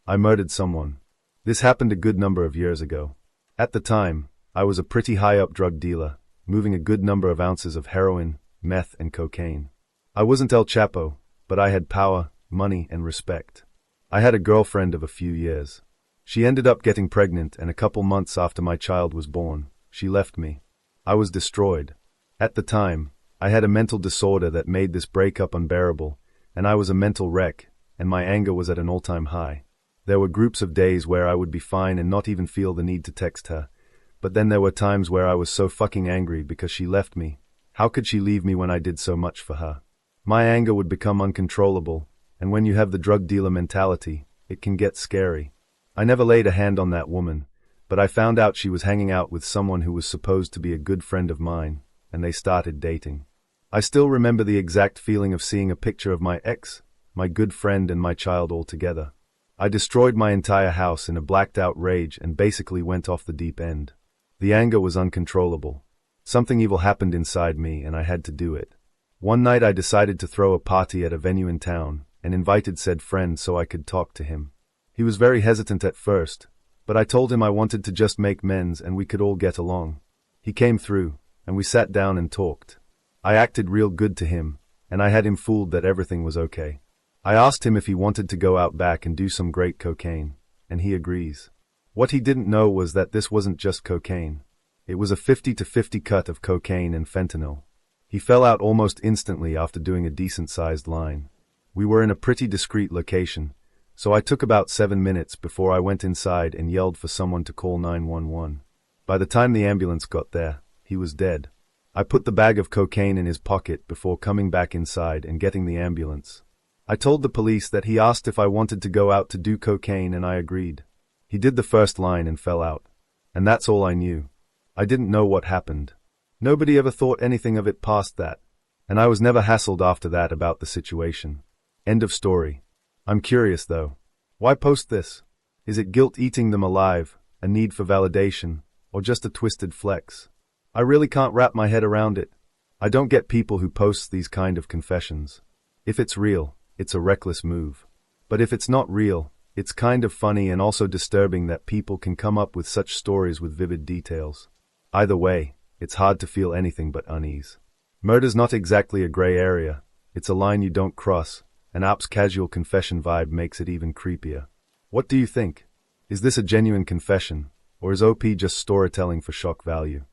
I murdered someone. This happened a good number of years ago. At the time, I was a pretty high-up drug dealer, moving a good number of ounces of heroin, meth, and cocaine. I wasn't El Chapo, but I had power, money, and respect. I had a girlfriend of a few years. She ended up getting pregnant, and a couple months after my child was born, she left me. I was destroyed. At the time, I had a mental disorder that made this breakup unbearable, and I was a mental wreck, and my anger was at an all-time high. There were groups of days where I would be fine and not even feel the need to text her, but then there were times where I was so fucking angry because she left me. How could she leave me when I did so much for her? My anger would become uncontrollable, and when you have the drug dealer mentality, it can get scary. I never laid a hand on that woman, but I found out she was hanging out with someone who was supposed to be a good friend of mine, and they started dating. I still remember the exact feeling of seeing a picture of my ex, my good friend, and my child all together. I destroyed my entire house in a blacked-out rage and basically went off the deep end. The anger was uncontrollable. Something evil happened inside me, and I had to do it. One night I decided to throw a party at a venue in town, and invited said friend so I could talk to him. He was very hesitant at first, but I told him I wanted to just make amends and we could all get along. He came through, and we sat down and talked. I acted real good to him, and I had him fooled that everything was okay. I asked him if he wanted to go out back and do some great cocaine, and he agrees. What he didn't know was that this wasn't just cocaine. It was a 50-50 cut of cocaine and fentanyl. He fell out almost instantly after doing a decent-sized line. We were in a pretty discreet location, so I took about 7 minutes before I went inside and yelled for someone to call 911. By the time the ambulance got there, he was dead. I put the bag of cocaine in his pocket before coming back inside and getting the ambulance. I told the police that he asked if I wanted to go out to do cocaine, and I agreed. He did the first line and fell out. And that's all I knew. I didn't know what happened. Nobody ever thought anything of it past that. And I was never hassled after that about the situation. End of story. I'm curious though. Why post this? Is it guilt eating them alive, a need for validation, or just a twisted flex? I really can't wrap my head around it. I don't get people who post these kind of confessions. If it's real, it's a reckless move. But if it's not real, it's kind of funny and also disturbing that people can come up with such stories with vivid details. Either way, it's hard to feel anything but unease. Murder's not exactly a gray area. It's a line you don't cross, and Ap's casual confession vibe makes it even creepier. What do you think? Is this a genuine confession, or is OP just storytelling for shock value?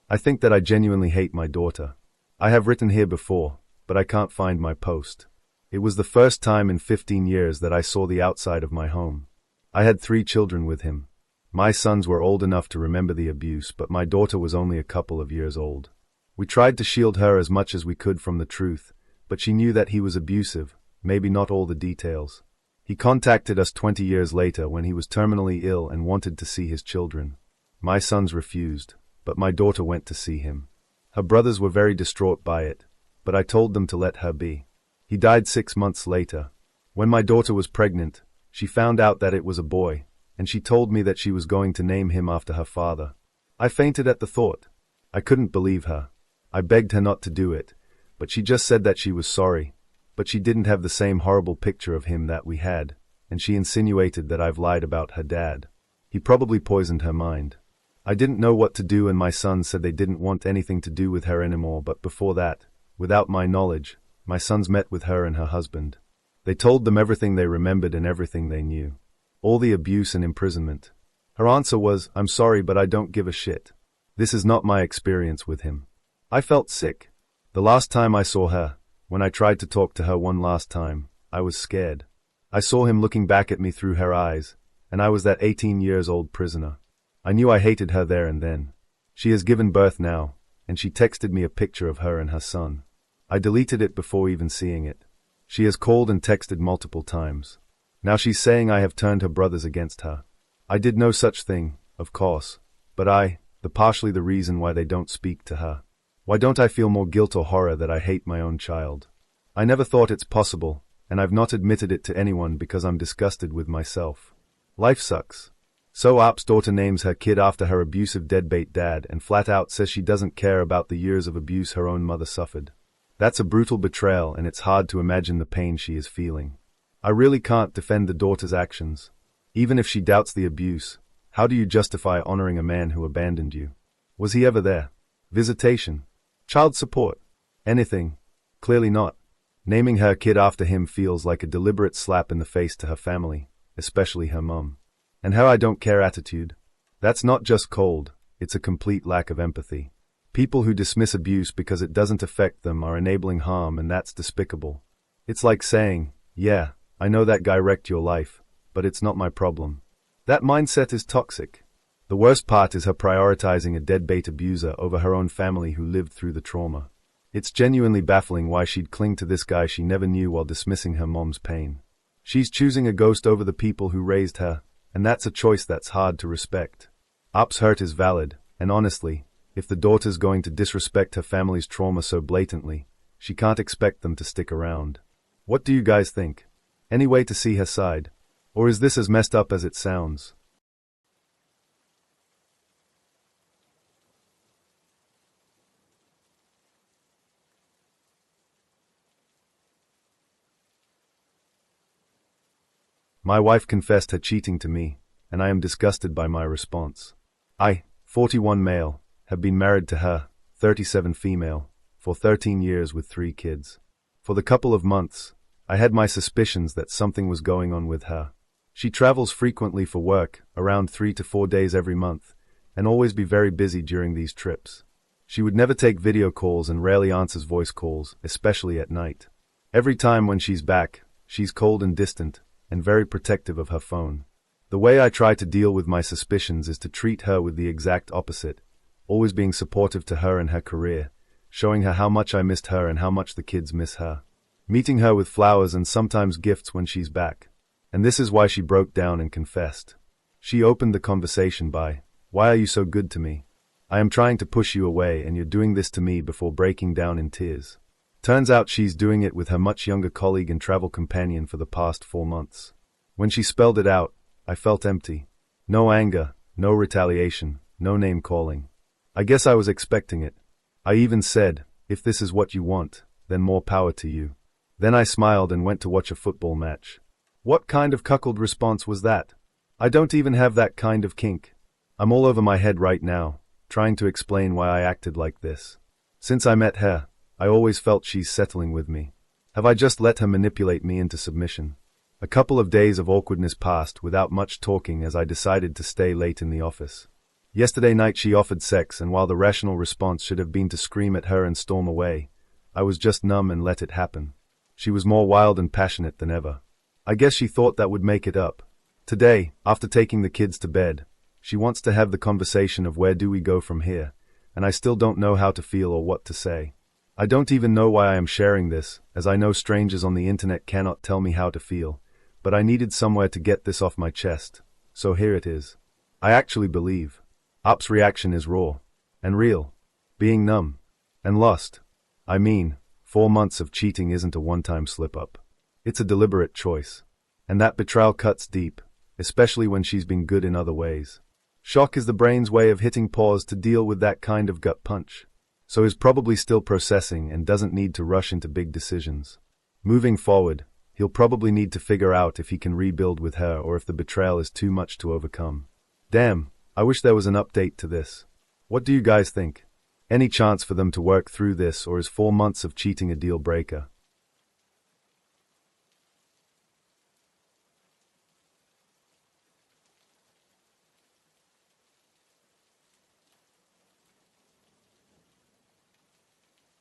I think that I genuinely hate my daughter. I have written here before, but I can't find my post. It was the first time in 15 years that I saw the outside of my home. I had 3 children with him. My sons were old enough to remember the abuse, but my daughter was only a couple of years old. We tried to shield her as much as we could from the truth, but she knew that he was abusive, maybe not all the details. He contacted us 20 years later when he was terminally ill and wanted to see his children. My sons refused, but my daughter went to see him. Her brothers were very distraught by it, but I told them to let her be. He died 6 months later. When my daughter was pregnant, she found out that it was a boy, and she told me that she was going to name him after her father. I fainted at the thought. I couldn't believe her. I begged her not to do it, but she just said that she was sorry, but she didn't have the same horrible picture of him that we had, and she insinuated that I've lied about her dad. He probably poisoned her mind. I didn't know what to do, and my sons said they didn't want anything to do with her anymore, but before that, without my knowledge, my sons met with her and her husband. They told them everything they remembered and everything they knew. All the abuse and imprisonment. Her answer was, "I'm sorry, but I don't give a shit. This is not my experience with him." I felt sick. The last time I saw her, when I tried to talk to her one last time, I was scared. I saw him looking back at me through her eyes, and I was that 18 years old prisoner. I knew I hated her there and then. She has given birth now, and she texted me a picture of her and her son. I deleted it before even seeing it. She has called and texted multiple times. Now she's saying I have turned her brothers against her. I did no such thing, of course, but partially the reason why they don't speak to her. Why don't I feel more guilt or horror that I hate my own child? I never thought it's possible, and I've not admitted it to anyone because I'm disgusted with myself. Life sucks. So Op's daughter names her kid after her abusive deadbeat dad and flat out says she doesn't care about the years of abuse her own mother suffered. That's a brutal betrayal, and it's hard to imagine the pain she is feeling. I really can't defend the daughter's actions. Even if she doubts the abuse, how do you justify honoring a man who abandoned you? Was he ever there? Visitation? Child support? Anything? Clearly not. Naming her kid after him feels like a deliberate slap in the face to her family, especially her mum. And her I don't care attitude? That's not just cold, it's a complete lack of empathy. People who dismiss abuse because it doesn't affect them are enabling harm, and that's despicable. It's like saying, yeah, I know that guy wrecked your life, but it's not my problem. That mindset is toxic. The worst part is her prioritizing a deadbeat abuser over her own family who lived through the trauma. It's genuinely baffling why she'd cling to this guy she never knew while dismissing her mom's pain. She's choosing a ghost over the people who raised her, and that's a choice that's hard to respect. Op's hurt is valid, and honestly, if the daughter's going to disrespect her family's trauma so blatantly, she can't expect them to stick around. What do you guys think? Any way to see her side? Or is this as messed up as it sounds? My wife confessed her cheating to me, and I am disgusted by my response. I, 41 male, have been married to her, 37 female, for 13 years with 3 kids. For the couple of months, I had my suspicions that something was going on with her. She travels frequently for work, around 3 to 4 days every month, and always be very busy during these trips. She would never take video calls and rarely answers voice calls, especially at night. Every time when she's back, she's cold and distant, and very protective of her phone. The way I try to deal with my suspicions is to treat her with the exact opposite, always being supportive to her and her career, showing her how much I missed her and how much the kids miss her. Meeting her with flowers and sometimes gifts when she's back. And this is why she broke down and confessed. She opened the conversation by, "Why are you so good to me? I am trying to push you away and you're doing this to me," before breaking down in tears. Turns out she's doing it with her much younger colleague and travel companion for the past 4 months. When she spelled it out, I felt empty. No anger, no retaliation, no name calling. I guess I was expecting it. I even said, "If this is what you want, then more power to you." Then I smiled and went to watch a football match. What kind of cuckold response was that? I don't even have that kind of kink. I'm all over my head right now, trying to explain why I acted like this. Since I met her, I always felt she's settling with me. Have I just let her manipulate me into submission? A couple of days of awkwardness passed without much talking as I decided to stay late in the office. Yesterday night she offered sex, and while the rational response should have been to scream at her and storm away, I was just numb and let it happen. She was more wild and passionate than ever. I guess she thought that would make it up. Today, after taking the kids to bed, she wants to have the conversation of where do we go from here, and I still don't know how to feel or what to say. I don't even know why I am sharing this, as I know strangers on the internet cannot tell me how to feel, but I needed somewhere to get this off my chest, so here it is. I actually believe. Op's reaction is raw. And real. Being numb. And lost. I mean, 4 months of cheating isn't a one-time slip-up. It's a deliberate choice. And that betrayal cuts deep, especially when she's been good in other ways. Shock is the brain's way of hitting pause to deal with that kind of gut punch. So is probably still processing and doesn't need to rush into big decisions. Moving forward, he'll probably need to figure out if he can rebuild with her or if the betrayal is too much to overcome. Damn, I wish there was an update to this. What do you guys think? Any chance for them to work through this, or is 4 months of cheating a deal breaker?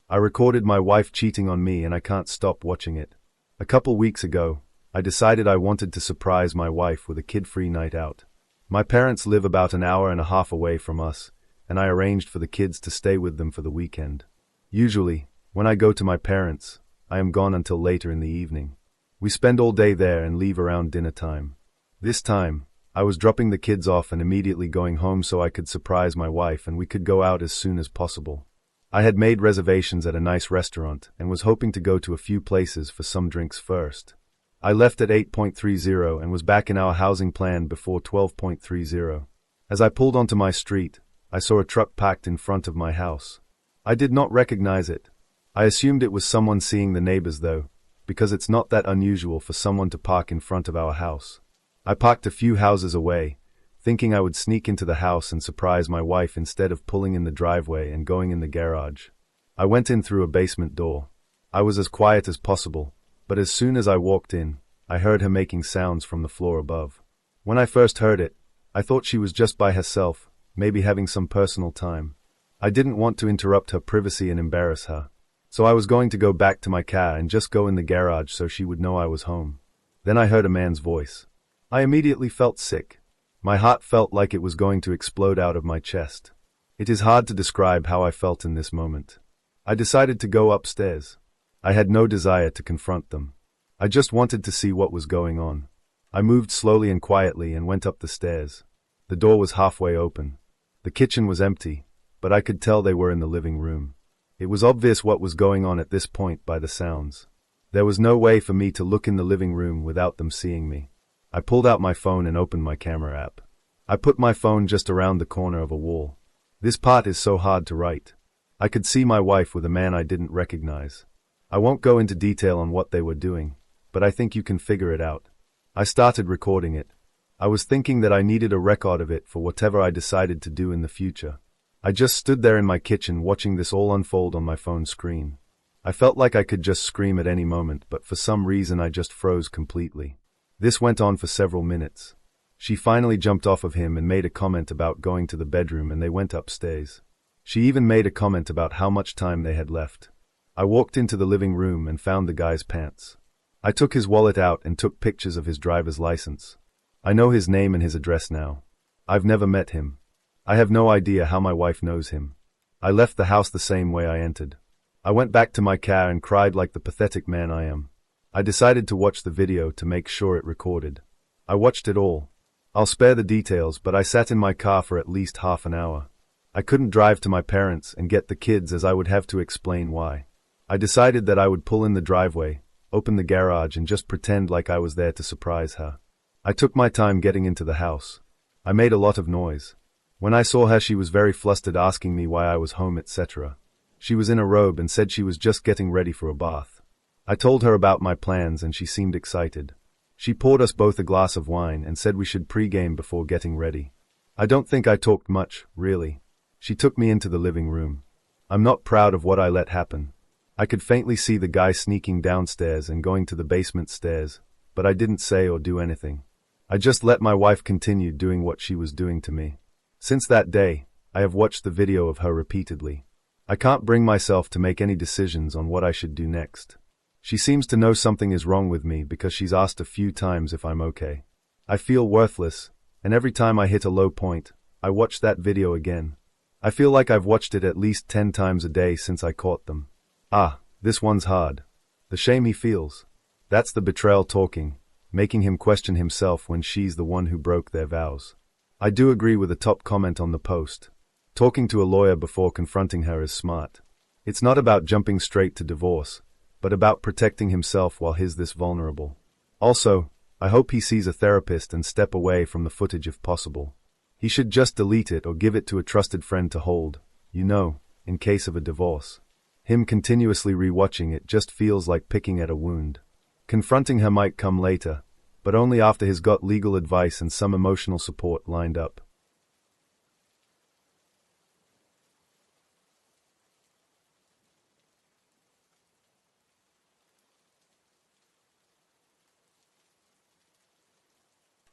I recorded my wife cheating on me and I can't stop watching it. A couple weeks ago, I decided I wanted to surprise my wife with a kid-free night out. My parents live about an hour and a half away from us, and I arranged for the kids to stay with them for the weekend. Usually, when I go to my parents', I am gone until later in the evening. We spend all day there and leave around dinner time. This time, I was dropping the kids off and immediately going home so I could surprise my wife and we could go out as soon as possible. I had made reservations at a nice restaurant and was hoping to go to a few places for some drinks first. I left at 8:30 and was back in our housing plan before 12:30. As I pulled onto my street, I saw a truck parked in front of my house. I did not recognize it. I assumed it was someone seeing the neighbors though, because it's not that unusual for someone to park in front of our house. I parked a few houses away, thinking I would sneak into the house and surprise my wife instead of pulling in the driveway and going in the garage. I went in through a basement door. I was as quiet as possible, but as soon as I walked in, I heard her making sounds from the floor above. When I first heard it, I thought she was just by herself, maybe having some personal time. I didn't want to interrupt her privacy and embarrass her, so I was going to go back to my car and just go in the garage so she would know I was home. Then I heard a man's voice. I immediately felt sick. My heart felt like it was going to explode out of my chest. It is hard to describe how I felt in this moment. I decided to go upstairs. I had no desire to confront them. I just wanted to see what was going on. I moved slowly and quietly and went up the stairs. The door was halfway open. The kitchen was empty, but I could tell they were in the living room. It was obvious what was going on at this point by the sounds. There was no way for me to look in the living room without them seeing me. I pulled out my phone and opened my camera app. I put my phone just around the corner of a wall. This part is so hard to write. I could see my wife with a man I didn't recognize. I won't go into detail on what they were doing, but I think you can figure it out. I started recording it. I was thinking that I needed a record of it for whatever I decided to do in the future. I just stood there in my kitchen watching this all unfold on my phone screen. I felt like I could just scream at any moment, but for some reason I just froze completely. This went on for several minutes. She finally jumped off of him and made a comment about going to the bedroom, and they went upstairs. She even made a comment about how much time they had left. I walked into the living room and found the guy's pants. I took his wallet out and took pictures of his driver's license. I know his name and his address now. I've never met him. I have no idea how my wife knows him. I left the house the same way I entered. I went back to my car and cried like the pathetic man I am. I decided to watch the video to make sure it recorded. I watched it all. I'll spare the details, but I sat in my car for at least half an hour. I couldn't drive to my parents and get the kids as I would have to explain why. I decided that I would pull in the driveway, open the garage, and just pretend like I was there to surprise her. I took my time getting into the house. I made a lot of noise. When I saw her, she was very flustered, asking me why I was home, etc. She was in a robe and said she was just getting ready for a bath. I told her about my plans and she seemed excited. She poured us both a glass of wine and said we should pre-game before getting ready. I don't think I talked much, really. She took me into the living room. I'm not proud of what I let happen. I could faintly see the guy sneaking downstairs and going to the basement stairs, but I didn't say or do anything. I just let my wife continue doing what she was doing to me. Since that day, I have watched the video of her repeatedly. I can't bring myself to make any decisions on what I should do next. She seems to know something is wrong with me because she's asked a few times if I'm okay. I feel worthless, and every time I hit a low point, I watch that video again. I feel like I've watched it at least 10 times a day since I caught them. Ah, this one's hard. The shame he feels. That's the betrayal talking, making him question himself when she's the one who broke their vows. I do agree with the top comment on the post. Talking to a lawyer before confronting her is smart. It's not about jumping straight to divorce, but about protecting himself while he's this vulnerable. Also, I hope he sees a therapist and step away from the footage if possible. He should just delete it or give it to a trusted friend to hold, in case of a divorce. Him continuously rewatching it just feels like picking at a wound. Confronting her might come later, but only after he's got legal advice and some emotional support lined up.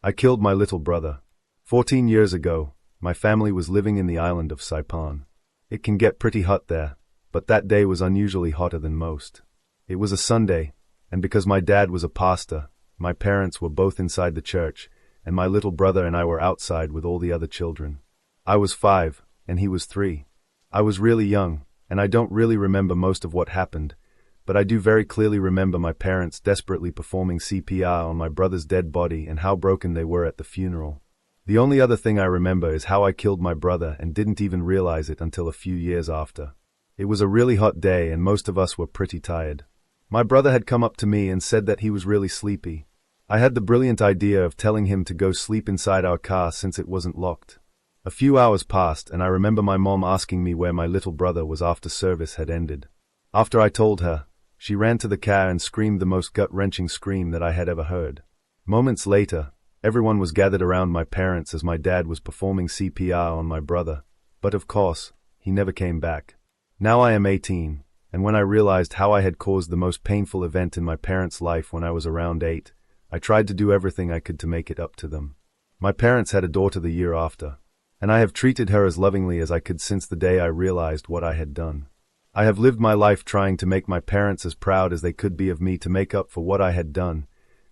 I killed my little brother. 14 years ago, my family was living in the island of Saipan. It can get pretty hot there, but that day was unusually hotter than most. It was a Sunday, and because my dad was a pastor, my parents were both inside the church, and my little brother and I were outside with all the other children. I was 5, and he was 3. I was really young, and I don't really remember most of what happened, but I do very clearly remember my parents desperately performing CPR on my brother's dead body and how broken they were at the funeral. The only other thing I remember is how I killed my brother and didn't even realize it until a few years after. It was a really hot day and most of us were pretty tired. My brother had come up to me and said that he was really sleepy. I had the brilliant idea of telling him to go sleep inside our car since it wasn't locked. A few hours passed and I remember my mom asking me where my little brother was after service had ended. After I told her, she ran to the car and screamed the most gut-wrenching scream that I had ever heard. Moments later, everyone was gathered around my parents as my dad was performing CPR on my brother, but of course, he never came back. Now I am 18, and when I realized how I had caused the most painful event in my parents' life when I was around 8, I tried to do everything I could to make it up to them. My parents had a daughter the year after, and I have treated her as lovingly as I could since the day I realized what I had done. I have lived my life trying to make my parents as proud as they could be of me to make up for what I had done,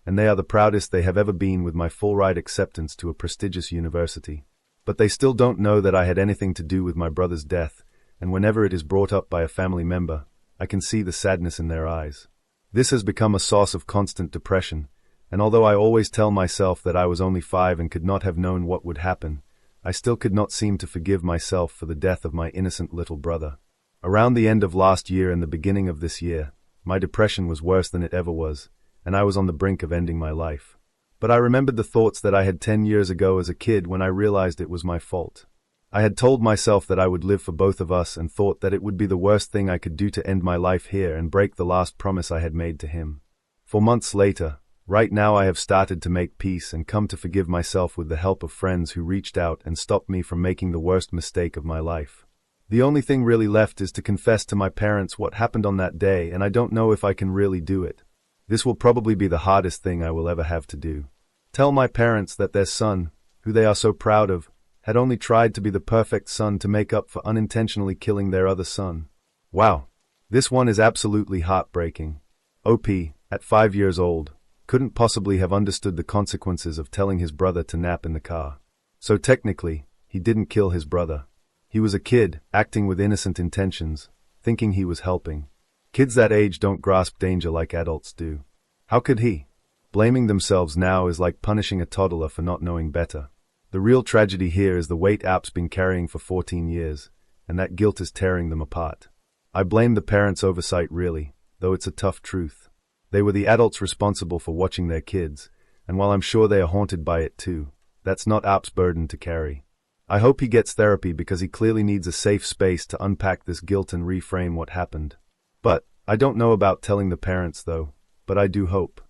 and they are the proudest they have ever been with my full-ride acceptance to a prestigious university. But they still don't know that I had anything to do with my brother's death, and whenever it is brought up by a family member, I can see the sadness in their eyes. This has become a source of constant depression, and although I always tell myself that I was only 5 and could not have known what would happen, I still could not seem to forgive myself for the death of my innocent little brother. Around the end of last year and the beginning of this year, my depression was worse than it ever was, and I was on the brink of ending my life. But I remembered the thoughts that I had 10 years ago as a kid when I realized it was my fault. I had told myself that I would live for both of us and thought that it would be the worst thing I could do to end my life here and break the last promise I had made to him. 4 months later, right now I have started to make peace and come to forgive myself with the help of friends who reached out and stopped me from making the worst mistake of my life. The only thing really left is to confess to my parents what happened on that day, and I don't know if I can really do it. This will probably be the hardest thing I will ever have to do. Tell my parents that their son, who they are so proud of, had only tried to be the perfect son to make up for unintentionally killing their other son. Wow. This one is absolutely heartbreaking. OP, at 5 years old, couldn't possibly have understood the consequences of telling his brother to nap in the car. So technically, he didn't kill his brother. He was a kid, acting with innocent intentions, thinking he was helping. Kids that age don't grasp danger like adults do. How could he? Blaming themselves now is like punishing a toddler for not knowing better. The real tragedy here is the weight App's been carrying for 14 years, and that guilt is tearing them apart. I blame the parents' oversight really, though it's a tough truth. They were the adults responsible for watching their kids, and while I'm sure they are haunted by it too, that's not App's burden to carry. I hope he gets therapy because he clearly needs a safe space to unpack this guilt and reframe what happened. But, I don't know about telling the parents though, but I do hope.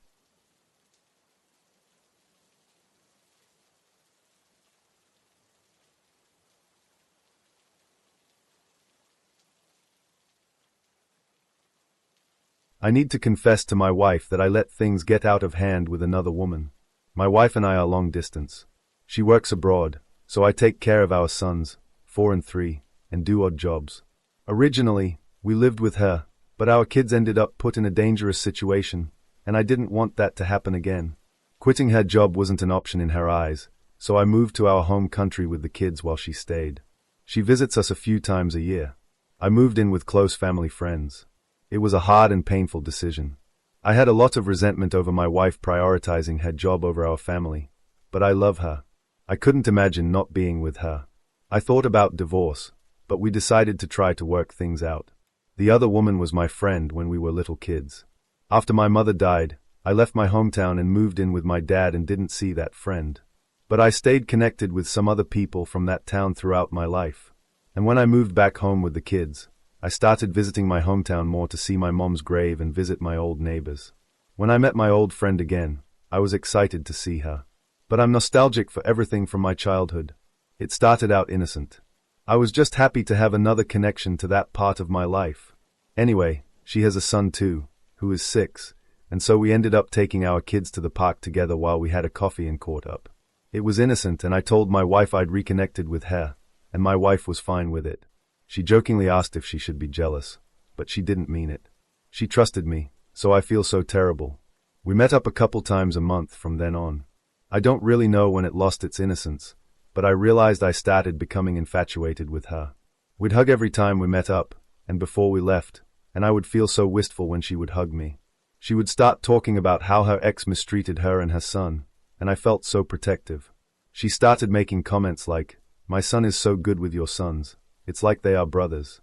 I need to confess to my wife that I let things get out of hand with another woman. My wife and I are long distance. She works abroad, so I take care of our sons, 4 and 3, and do odd jobs. Originally, we lived with her, but our kids ended up put in a dangerous situation, and I didn't want that to happen again. Quitting her job wasn't an option in her eyes, so I moved to our home country with the kids while she stayed. She visits us a few times a year. I moved in with close family friends. It was a hard and painful decision. I had a lot of resentment over my wife prioritizing her job over our family, but I love her. I couldn't imagine not being with her. I thought about divorce, but we decided to try to work things out. The other woman was my friend when we were little kids. After my mother died, I left my hometown and moved in with my dad and didn't see that friend. But I stayed connected with some other people from that town throughout my life. And when I moved back home with the kids, I started visiting my hometown more to see my mom's grave and visit my old neighbors. When I met my old friend again, I was excited to see her. But I'm nostalgic for everything from my childhood. It started out innocent. I was just happy to have another connection to that part of my life. Anyway, she has a son too, who is 6, and so we ended up taking our kids to the park together while we had a coffee and caught up. It was innocent and I told my wife I'd reconnected with her, and my wife was fine with it. She jokingly asked if she should be jealous, but she didn't mean it. She trusted me, so I feel so terrible. We met up a couple times a month from then on. I don't really know when it lost its innocence, but I realized I started becoming infatuated with her. We'd hug every time we met up, and before we left, and I would feel so wistful when she would hug me. She would start talking about how her ex mistreated her and her son, and I felt so protective. She started making comments like, "My son is so good with your sons. It's like they are brothers."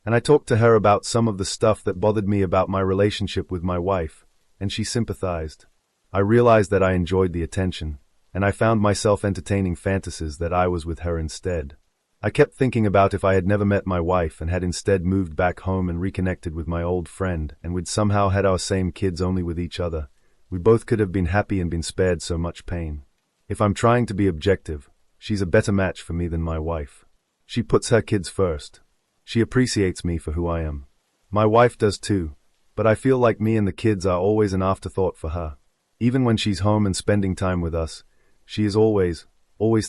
And I talked to her about some of the stuff that bothered me about my relationship with my wife, and she sympathized. I realized that I enjoyed the attention, and I found myself entertaining fantasies that I was with her instead. I kept thinking about if I had never met my wife and had instead moved back home and reconnected with my old friend, and we'd somehow had our same kids only with each other, we both could have been happy and been spared so much pain. If I'm trying to be objective, she's a better match for me than my wife. She puts her kids first. She appreciates me for who I am. My wife does too, but I feel like me and the kids are always an afterthought for her. Even when she's home and spending time with us, she is always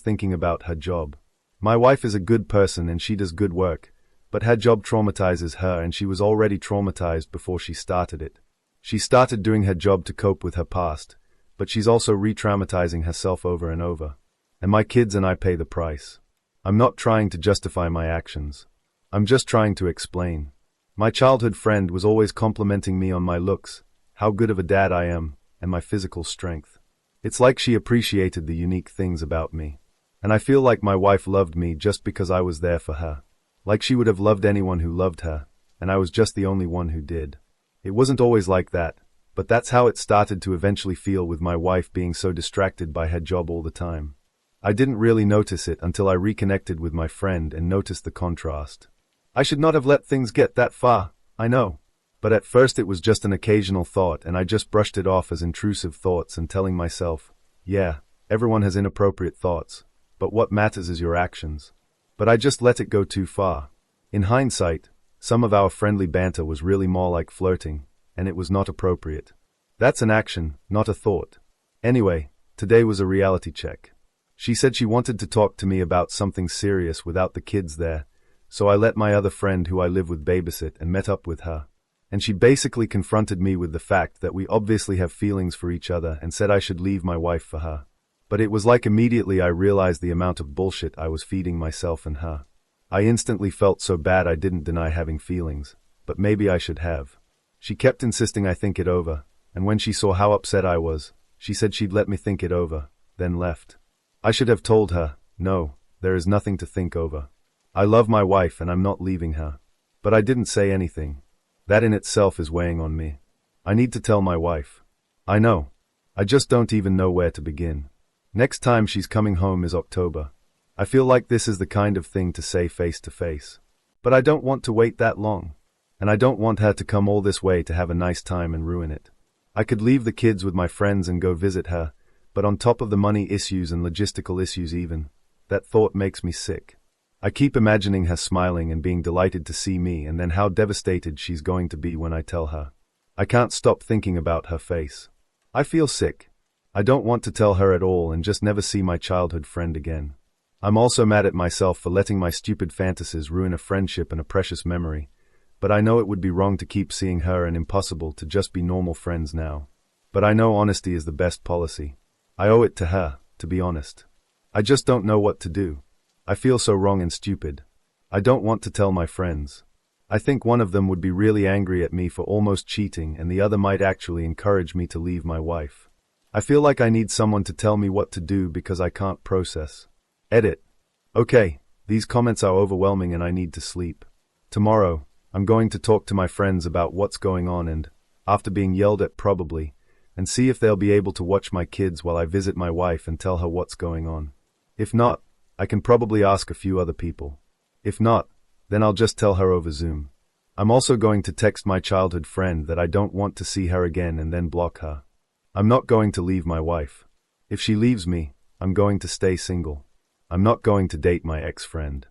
thinking about her job. My wife is a good person and she does good work, but her job traumatizes her and she was already traumatized before she started it. She started doing her job to cope with her past, but she's also re-traumatizing herself over and over. And my kids and I pay the price. I'm not trying to justify my actions. I'm just trying to explain. My childhood friend was always complimenting me on my looks, how good of a dad I am, and my physical strength. It's like she appreciated the unique things about me. And I feel like my wife loved me just because I was there for her. Like she would have loved anyone who loved her, and I was just the only one who did. It wasn't always like that, but that's how it started to eventually feel with my wife being so distracted by her job all the time. I didn't really notice it until I reconnected with my friend and noticed the contrast. I should not have let things get that far, I know. But at first it was just an occasional thought and I just brushed it off as intrusive thoughts and telling myself, yeah, everyone has inappropriate thoughts, but what matters is your actions. But I just let it go too far. In hindsight, some of our friendly banter was really more like flirting, and it was not appropriate. That's an action, not a thought. Anyway, today was a reality check. She said she wanted to talk to me about something serious without the kids there, so I let my other friend who I live with babysit and met up with her. And she basically confronted me with the fact that we obviously have feelings for each other and said I should leave my wife for her. But it was like immediately I realized the amount of bullshit I was feeding myself and her. I instantly felt so bad I didn't deny having feelings, but maybe I should have. She kept insisting I think it over, and when she saw how upset I was, she said she'd let me think it over, then left. I should have told her, no, there is nothing to think over. I love my wife and I'm not leaving her. But I didn't say anything. That in itself is weighing on me. I need to tell my wife. I know. I just don't even know where to begin. Next time she's coming home is October. I feel like this is the kind of thing to say face to face. But I don't want to wait that long. And I don't want her to come all this way to have a nice time and ruin it. I could leave the kids with my friends and go visit her, but on top of the money issues and logistical issues even, that thought makes me sick. I keep imagining her smiling and being delighted to see me and then how devastated she's going to be when I tell her. I can't stop thinking about her face. I feel sick. I don't want to tell her at all and just never see my childhood friend again. I'm also mad at myself for letting my stupid fantasies ruin a friendship and a precious memory, but I know it would be wrong to keep seeing her and impossible to just be normal friends now. But I know honesty is the best policy. I owe it to her, to be honest. I just don't know what to do. I feel so wrong and stupid. I don't want to tell my friends. I think one of them would be really angry at me for almost cheating and the other might actually encourage me to leave my wife. I feel like I need someone to tell me what to do because I can't process. Edit. Okay, these comments are overwhelming and I need to sleep. Tomorrow, I'm going to talk to my friends about what's going on and, after being yelled at probably, and see if they'll be able to watch my kids while I visit my wife and tell her what's going on. If not, I can probably ask a few other people. If not, then I'll just tell her over Zoom. I'm also going to text my childhood friend that I don't want to see her again and then block her. I'm not going to leave my wife. If she leaves me, I'm going to stay single. I'm not going to date my ex-friend.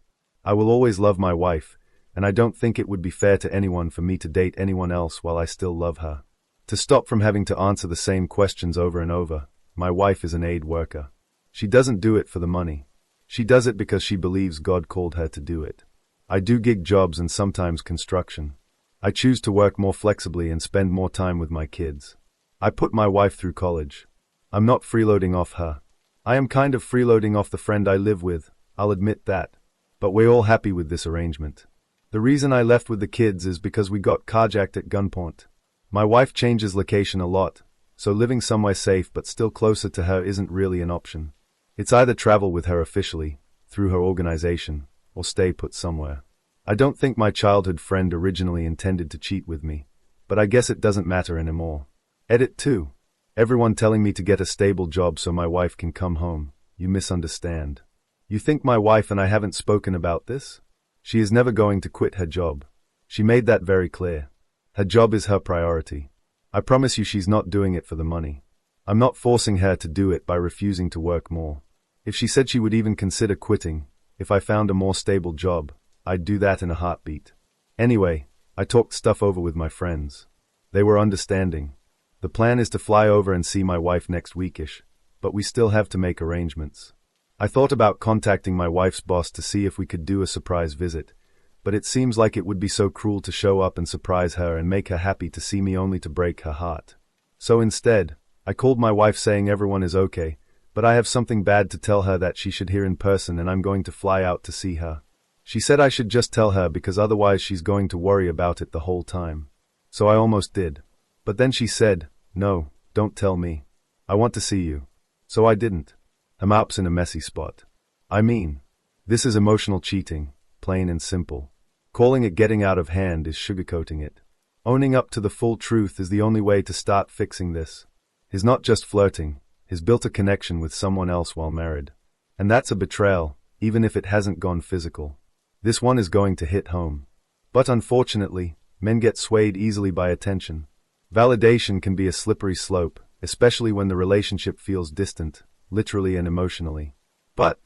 I will always love my wife, and I don't think it would be fair to anyone for me to date anyone else while I still love her. To stop from having to answer the same questions over and over, my wife is an aid worker. She doesn't do it for the money. She does it because she believes God called her to do it. I do gig jobs and sometimes construction. I choose to work more flexibly and spend more time with my kids. I put my wife through college. I'm not freeloading off her. I am kind of freeloading off the friend I live with, I'll admit that. But we're all happy with this arrangement. The reason I left with the kids is because we got carjacked at gunpoint. My wife changes location a lot, so living somewhere safe but still closer to her isn't really an option. It's either travel with her officially, through her organization, or stay put somewhere. I don't think my childhood friend originally intended to cheat with me, but I guess it doesn't matter anymore. Edit 2. Everyone telling me to get a stable job so my wife can come home. You misunderstand. You think my wife and I haven't spoken about this? She is never going to quit her job. She made that very clear. Her job is her priority. I promise you she's not doing it for the money. I'm not forcing her to do it by refusing to work more. If she said she would even consider quitting, if I found a more stable job, I'd do that in a heartbeat. Anyway, I talked stuff over with my friends. They were understanding. The plan is to fly over and see my wife next weekish, but we still have to make arrangements. I thought about contacting my wife's boss to see if we could do a surprise visit, but it seems like it would be so cruel to show up and surprise her and make her happy to see me only to break her heart. So instead, I called my wife saying everyone is okay, but I have something bad to tell her that she should hear in person and I'm going to fly out to see her. She said I should just tell her because otherwise she's going to worry about it the whole time. So I almost did. But then she said, "No, don't tell me. I want to see you." So I didn't. I'm in a messy spot. I mean, this is emotional cheating, plain and simple. Calling it getting out of hand is sugarcoating it. Owning up to the full truth is the only way to start fixing this. He's not just flirting, he's built a connection with someone else while married. And that's a betrayal, even if it hasn't gone physical. This one is going to hit home. But unfortunately, men get swayed easily by attention. Validation can be a slippery slope, especially when the relationship feels distant, literally and emotionally. But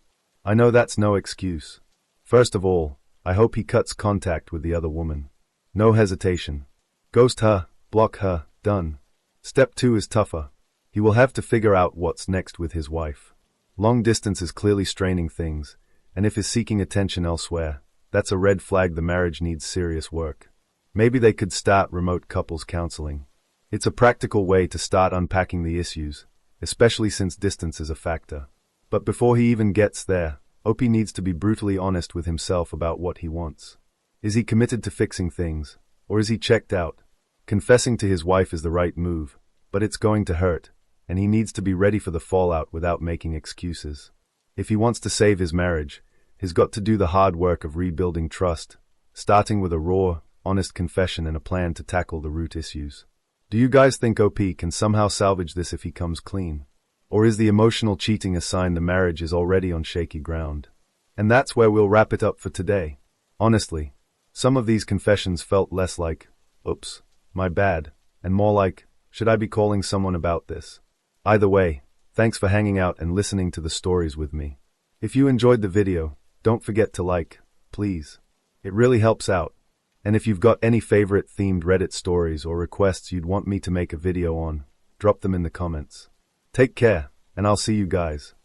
I know that's no excuse. First of all, I hope he cuts contact with the other woman. No hesitation. Ghost her, block her, done. Step 2 is tougher. He will have to figure out what's next with his wife. Long distance is clearly straining things, and if he's seeking attention elsewhere, that's a red flag. The marriage needs serious work. Maybe they could start remote couples counseling. It's a practical way to start unpacking the issues, especially since distance is a factor. But before he even gets there, OP needs to be brutally honest with himself about what he wants. Is he committed to fixing things, or is he checked out? Confessing to his wife is the right move, but it's going to hurt, and he needs to be ready for the fallout without making excuses. If he wants to save his marriage, he's got to do the hard work of rebuilding trust, starting with a raw, honest confession and a plan to tackle the root issues. Do you guys think OP can somehow salvage this if he comes clean? Or is the emotional cheating a sign the marriage is already on shaky ground? And that's where we'll wrap it up for today. Honestly, some of these confessions felt less like, "Oops, my bad," and more like, "Should I be calling someone about this?" Either way, thanks for hanging out and listening to the stories with me. If you enjoyed the video, don't forget to like, please. It really helps out. And if you've got any favorite themed Reddit stories or requests you'd want me to make a video on, drop them in the comments. Take care, and I'll see you guys.